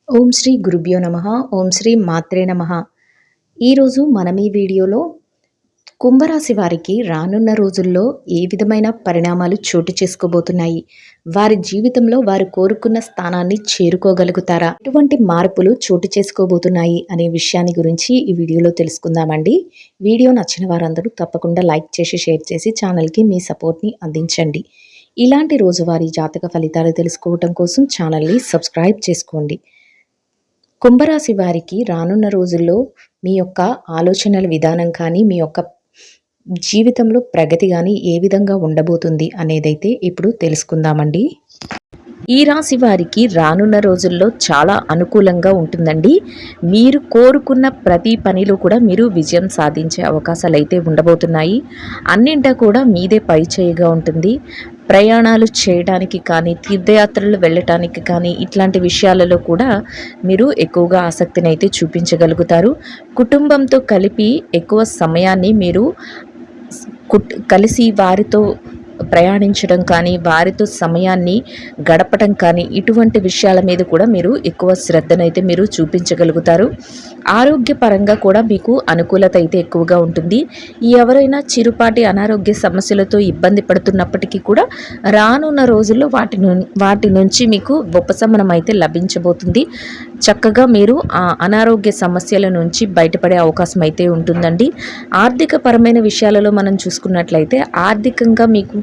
ఓం శ్రీ గురుభ్యో నమః. ఓం శ్రీ మాత్రే నమః. ఈరోజు మనం ఈ వీడియోలో కుంభరాశి వారికి రానున్న రోజుల్లో ఏ విధమైన పరిణామాలు చోటు చేసుకోబోతున్నాయి, వారి జీవితంలో వారు కోరుకున్న స్థానాన్ని చేరుకోగలుగుతారా, ఎటువంటి మార్పులు చోటు చేసుకోబోతున్నాయి అనే విషయాన్ని గురించి ఈ వీడియోలో తెలుసుకుందామండి. వీడియో నచ్చిన వారందరూ తప్పకుండా లైక్ చేసి షేర్ చేసి ఛానల్కి మీ సపోర్ట్ని అందించండి. ఇలాంటి రోజువారీ జాతక ఫలితాలు తెలుసుకోవటం కోసం ఛానల్ని సబ్స్క్రైబ్ చేసుకోండి. కుంభరాశి వారికి రానున్న రోజుల్లో మీ యొక్క ఆలోచనల విధానం కానీ, మీ యొక్క జీవితంలో ప్రగతి కానీ ఏ విధంగా ఉండబోతుంది అనేదైతే ఇప్పుడు తెలుసుకుందామండి. ఈ రాశి వారికి రానున్న రోజుల్లో చాలా అనుకూలంగా ఉంటుందండి. మీరు కోరుకున్న ప్రతి పనిలో కూడా మీరు విజయం సాధించే అవకాశాలు అయితే ఉండబోతున్నాయి. అన్నింటా కూడా మీదే పై చేయిగా ఉంటుంది. ప్రయాణాలు చేయడానికి కానీ, తీర్థయాత్రలు వెళ్ళటానికి కానీ, ఇట్లాంటి విషయాలలో కూడా మీరు ఎక్కువగా ఆసక్తిని అయితే చూపించగలుగుతారు. కుటుంబంతో కలిపి ఎక్కువ సమయాన్ని మీరు కలిసి వారితో ప్రయాణించడం కానీ, వారితో సమయాన్ని గడపడం కానీ, ఇటువంటి విషయాల మీద కూడా మీరు ఎక్కువ శ్రద్ధనైతే మీరు చూపించగలుగుతారు. ఆరోగ్యపరంగా కూడా మీకు అనుకూలత అయితే ఎక్కువగా ఉంటుంది. ఎవరైనా చిరుపాటి అనారోగ్య సమస్యలతో ఇబ్బంది పడుతున్నప్పటికీ కూడా రానున్న రోజుల్లో వాటి నుంచి మీకు ఉపశమనం అయితే లభించబోతుంది. చక్కగా మీరు ఆ అనారోగ్య సమస్యల నుంచి బయటపడే అవకాశం అయితే ఉంటుందండి. ఆర్థిక పరమైన విషయాలలో మనం చూసుకున్నట్లయితే ఆర్థికంగా మీకు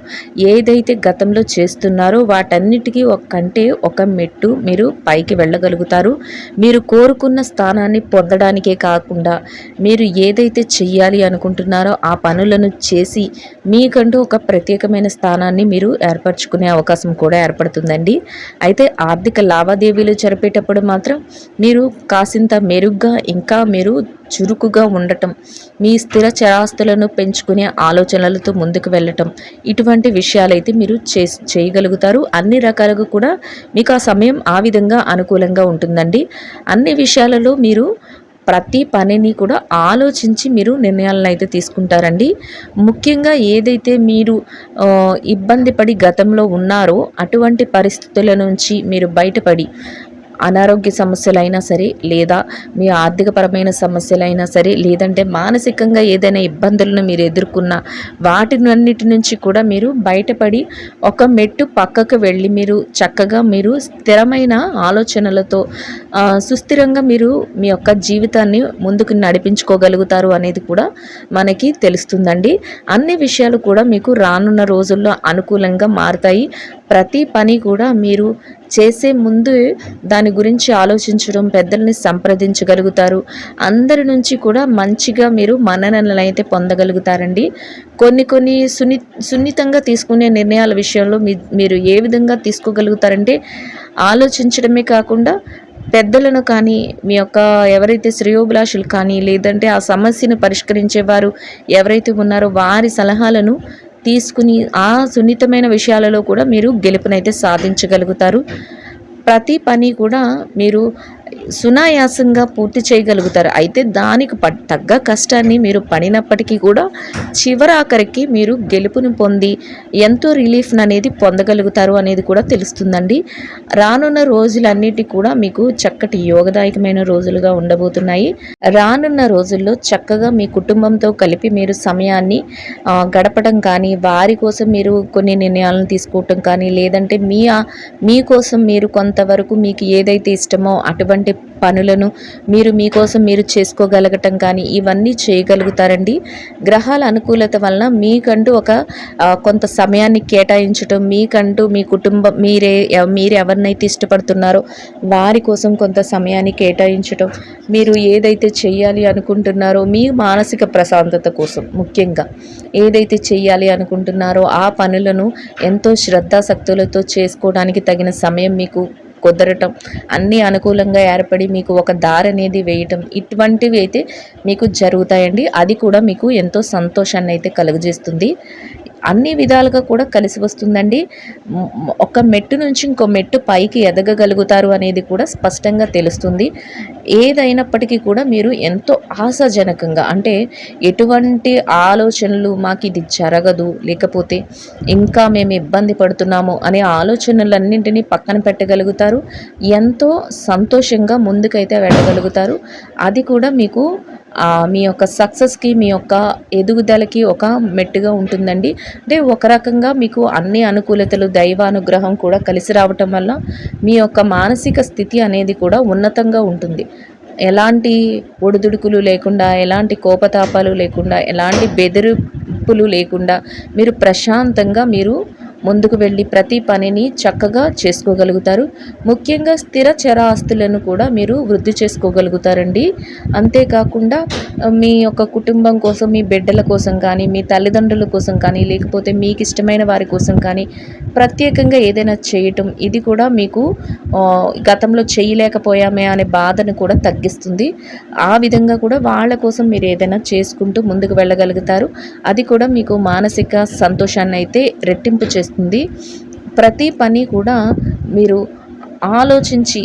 ఏదైతే గతంలో చేస్తున్నారో వాటన్నిటికీ ఒక మెట్టు మీరు పైకి వెళ్ళగలుగుతారు. మీరు కోరుకున్న స్థానాన్ని పొందడానికే కాకుండా మీరు ఏదైతే చెయ్యాలి అనుకుంటున్నారో ఆ పనులను చేసి మీకంటూ ఒక ప్రత్యేకమైన స్థానాన్ని మీరు ఏర్పరచుకునే అవకాశం కూడా ఏర్పడుతుందండి. అయితే ఆర్థిక లావాదేవీలు జరిపేటప్పుడు మాత్రం మీరు కాసింత మెరుగ్గా, ఇంకా మీరు చురుకుగా ఉండటం, మీ స్థిర చరాస్తులను పెంచుకునే ఆలోచనలతో ముందుకు వెళ్ళటం, ఇటువంటి విషయాలైతే మీరు చేయగలుగుతారు. అన్ని రకాలుగా కూడా మీకు ఆ సమయం ఆ విధంగా అనుకూలంగా ఉంటుందండి. అన్ని విషయాలలో మీరు ప్రతి పనిని కూడా ఆలోచించి మీరు నిర్ణయాలను అయితే తీసుకుంటారండి. ముఖ్యంగా ఏదైతే మీరు ఇబ్బంది పడి గతంలో ఉన్నారో అటువంటి పరిస్థితుల నుంచి మీరు బయటపడి అనారోగ్య సమస్యలైనా సరే, లేదా మీ ఆర్థికపరమైన సమస్యలైనా సరే, లేదంటే మానసికంగా ఏదైనా ఇబ్బందులను మీరు ఎదుర్కొన్న వాటినన్నిటి నుంచి కూడా మీరు బయటపడి ఒక మెట్టు పక్కకు వెళ్ళి మీరు చక్కగా మీరు స్థిరమైన ఆలోచనలతో సుస్థిరంగా మీరు మీ యొక్క జీవితాన్ని ముందుకు నడిపించుకోగలుగుతారు అనేది కూడా మనకి తెలుస్తుందండి. అన్ని విషయాలు కూడా మీకు రానున్న రోజుల్లో అనుకూలంగా మారుతాయి. ప్రతి పని కూడా మీరు చేసే ముందు దాని గురించి ఆలోచించడం, పెద్దల్ని సంప్రదించగలుగుతారు. అందరి నుంచి కూడా మంచిగా మీరు మన్ననలను అయితే పొందగలుగుతారండి. కొన్ని సున్నితంగా తీసుకునే నిర్ణయాల విషయంలో మీరు ఏ విధంగా తీసుకోగలుగుతారంటే ఆలోచించడమే కాకుండా పెద్దలను కానీ, మీ యొక్క ఎవరైతే శ్రేయోభిలాషులు కానీ, లేదంటే ఆ సమస్యను పరిష్కరించేవారు ఎవరైతే ఉన్నారో వారి సలహాలను తీసుకుని ఆ సున్నితమైన విషయాలలో కూడా మీరు గెలుపునైతే సాధించగలుగుతారు. ప్రతి పని కూడా మీరు సునాయాసంగా పూర్తి చేయగలుగుతారు. అయితే దానికి తగ్గ కష్టాన్ని మీరు పడినప్పటికీ కూడా చివరాఖరికి మీరు గెలుపుని పొంది ఎంతో రిలీఫ్ అనేది పొందగలుగుతారు అనేది కూడా తెలుస్తుందండి. రానున్న రోజులన్నిటి కూడా మీకు చక్కటి యోగదాయకమైన రోజులుగా ఉండబోతున్నాయి. రానున్న రోజుల్లో చక్కగా మీ కుటుంబంతో కలిపి మీరు సమయాన్ని గడపడం కానీ, వారి కోసం మీరు కొన్ని నిర్ణయాలను తీసుకోవటం కానీ, లేదంటే మీకోసం మీరు కొంతవరకు మీకు ఏదైతే ఇష్టమో అటువంటి పనులను మీకోసం మీరు చేసుకోగలగటం కానీ ఇవన్నీ చేయగలుగుతారండి. గ్రహాల అనుకూలత వలన మీకంటూ కొంత సమయాన్ని కేటాయించటం, మీకంటూ మీ కుటుంబం మీరు ఎవరినైతే ఇష్టపడుతున్నారో వారి కోసం కొంత సమయాన్ని కేటాయించటం, మీరు ఏదైతే చెయ్యాలి అనుకుంటున్నారో మీ మానసిక ప్రశాంతత కోసం ముఖ్యంగా ఏదైతే చెయ్యాలి అనుకుంటున్నారో ఆ పనులను ఎంతో శ్రద్ధాశక్తులతో చేసుకోవడానికి తగిన సమయం మీకు కుదరటం, అన్నీ అనుకూలంగా ఏర్పడి మీకు ఒక దారి అనేది వేయటం, ఇటువంటివి అయితే మీకు జరుగుతాయండి. అది కూడా మీకు ఎంతో సంతోషాన్ని అయితే కలుగజేస్తుంది. అన్ని విధాలుగా కూడా కలిసి వస్తుందండి. ఒక మెట్టు నుంచి ఇంకో మెట్టు పైకి ఎదగగలుగుతారు అనేది కూడా స్పష్టంగా తెలుస్తుంది. ఏదైనప్పటికీ కూడా మీరు ఎంతో ఆశాజనకంగా, అంటే ఎటువంటి ఆలోచనలు మాకు ఇది జరగదు, లేకపోతే ఇంకా మేము ఇబ్బంది పడుతున్నాము అనే ఆలోచనలన్నింటినీ పక్కన పెట్టగలుగుతారు. ఎంతో సంతోషంగా ముందుకైతే వెళ్ళగలుగుతారు. అది కూడా మీకు మీ యొక్క సక్సెస్కి, మీ యొక్క ఎదుగుదలకి ఒక మెట్టుగా ఉంటుందండి. అంటే ఒక రకంగా మీకు అన్ని అనుకూలతలు, దైవానుగ్రహం కూడా కలిసి రావటం వల్ల మీ యొక్క మానసిక స్థితి అనేది కూడా ఉన్నతంగా ఉంటుంది. ఎలాంటి ఒడిదుడుకులు లేకుండా, ఎలాంటి కోపతాపాలు లేకుండా, ఎలాంటి బెదిరింపులు లేకుండా మీరు ప్రశాంతంగా ముందుకు వెళ్ళి ప్రతి పనిని చక్కగా చేసుకోగలుగుతారు. ముఖ్యంగా స్థిర చరాస్తులను కూడా మీరు వృద్ధి చేసుకోగలుగుతారండి. అంతేకాకుండా మీ యొక్క కుటుంబం కోసం, మీ బిడ్డల కోసం కానీ, మీ తల్లిదండ్రుల కోసం కానీ, లేకపోతే మీకు ఇష్టమైన వారి కోసం కానీ ప్రత్యేకంగా ఏదైనా చేయటం, ఇది కూడా మీకు గతంలో చేయలేకపోయామే అనే బాధను కూడా తగ్గిస్తుంది. ఆ విధంగా కూడా వాళ్ళ కోసం మీరు ఏదైనా చేసుకుంటూ ముందుకు వెళ్ళగలుగుతారు. అది కూడా మీకు మానసిక సంతోషాన్ని అయితే రెట్టింపు చేస్తుంది. ప్రతి పని కూడా మీరు ఆలోచించి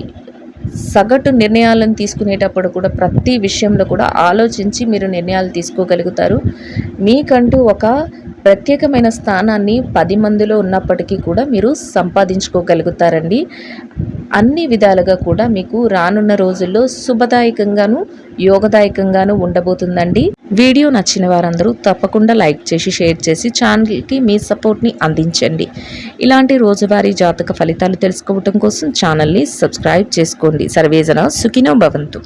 సగటు నిర్ణయాలను తీసుకునేటప్పుడు కూడా ప్రతి విషయంలో కూడా ఆలోచించి మీరు నిర్ణయాలు తీసుకోగలుగుతారు. మీకంటూ ఒక ప్రత్యేకమైన స్థానాన్ని 10 మందిలో ఉన్నప్పటికీ కూడా మీరు సంపాదించుకోగలుగుతారండి. అన్ని విధాలుగా కూడా మీకు రానున్న రోజుల్లో శుభదాయకంగాను, యోగదాయకంగాను ఉండబోతుందండి. వీడియో నచ్చిన వారందరూ తప్పకుండా లైక్ చేసి, షేర్ చేసి ఛానల్కి మీ సపోర్ట్ని అందించండి. ఇలాంటి రోజువారీ జాతక ఫలితాలు తెలుసుకోవటం కోసం ఛానల్ని సబ్స్క్రైబ్ చేసుకోండి. సర్వేజన సుఖినో భవంతు.